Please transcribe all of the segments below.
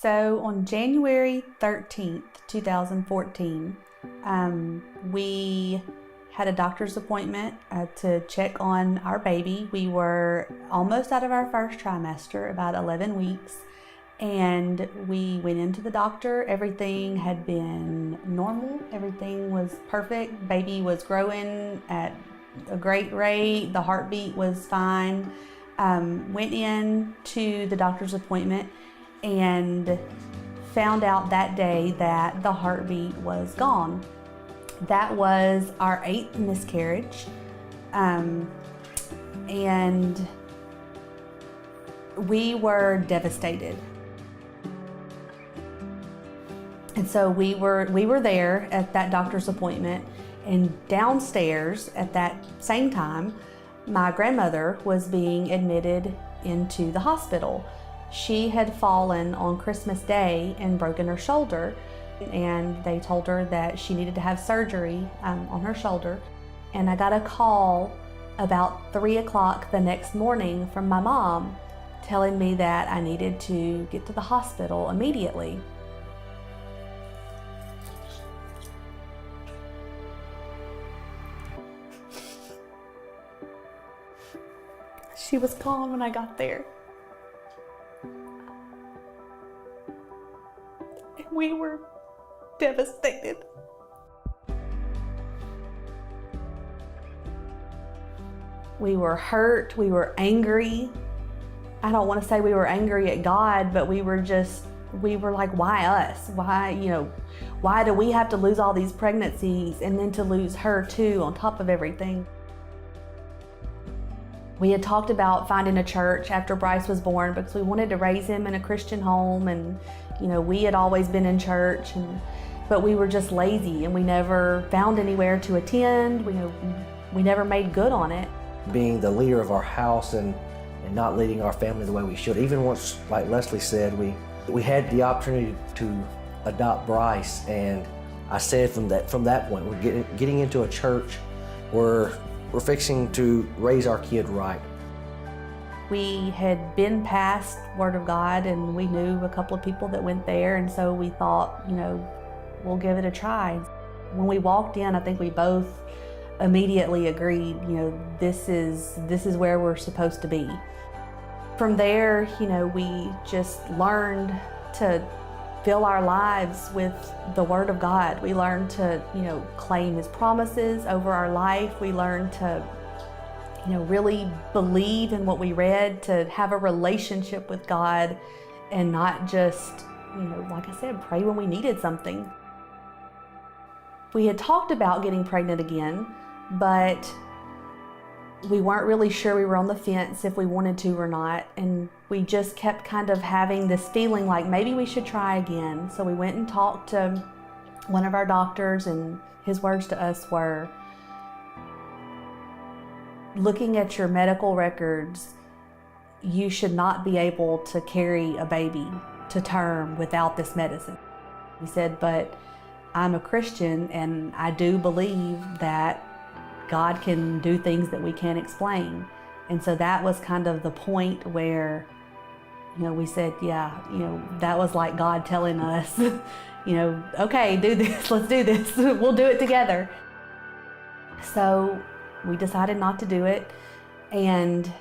So on January 13th, 2014, we had a doctor's appointment to check on our baby. We were almost out of our first trimester, about 11 weeks, and we went into the doctor. Everything had been normal. Everything was perfect. Baby was growing at a great rate. The heartbeat was fine. Went in to the doctor's appointment and found out that day that the heartbeat was gone. That was our 8th miscarriage, and we were devastated. And so we were there at that doctor's appointment, and downstairs at that same time, my grandmother was being admitted into the hospital. She had fallen on Christmas Day and broken her shoulder, and they told her that she needed to have surgery on her shoulder. And I got a call about 3 o'clock the next morning from my mom telling me that I needed to get to the hospital immediately. She was gone when I got there. And we were devastated. We were hurt, we were angry. I don't want to say we were angry at God, but we were like, why us? Why do we have to lose all these pregnancies and then to lose her too on top of everything? We had talked about finding a church after Bryce was born because we wanted to raise him in a Christian home, and we had always been in church, but we were just lazy and we never found anywhere to attend. We never made good on it. Being the leader of our house and not leading our family the way we should. Even once, like Leslie said, we had the opportunity to adopt Bryce, and I said from that point, we're getting into a church where we're fixing to raise our kid right. We had been past Word of God, and we knew a couple of people that went there, and so we thought, we'll give it a try. When we walked in, I think we both immediately agreed, this is where we're supposed to be. From there, we just learned to fill our lives with the Word of God. We learned to, claim His promises over our life. We learned to, really believe in what we read, to have a relationship with God and not just, like I said, pray when we needed something. We had talked about getting pregnant again, but we weren't really sure. We were on the fence if we wanted to or not, and we just kept kind of having this feeling like maybe we should try again. So we went and talked to one of our doctors, and his words to us were, looking at your medical records, you should not be able to carry a baby to term without this medicine. He said, but I'm a Christian and I do believe that God can do things that we can't explain. And so that was kind of the point where, we said, yeah, that was like God telling us, okay, do this, let's do this, we'll do it together. So we decided not to do it, and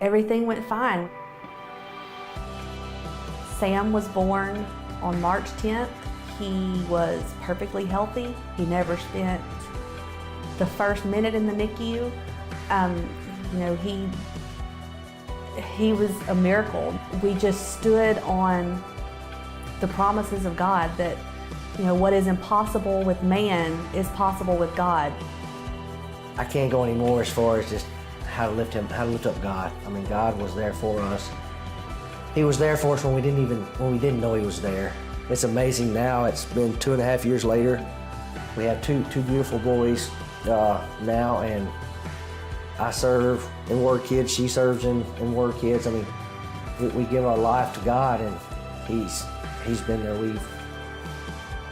everything went fine. Sam was born on March 10th. He was perfectly healthy. He never spent the first minute in the NICU. He was a miracle. We just stood on the promises of God that, what is impossible with man is possible with God. I can't go anymore as far as just how to lift up God. I mean, God was there for us. He was there for us when we didn't know He was there. It's amazing now. It's been 2.5 years later. We have two beautiful boys now, and I serve in Word Kids. She serves in Word Kids. I mean, we give our life to God, and He's been there.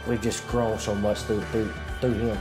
We've just grown so much through Him.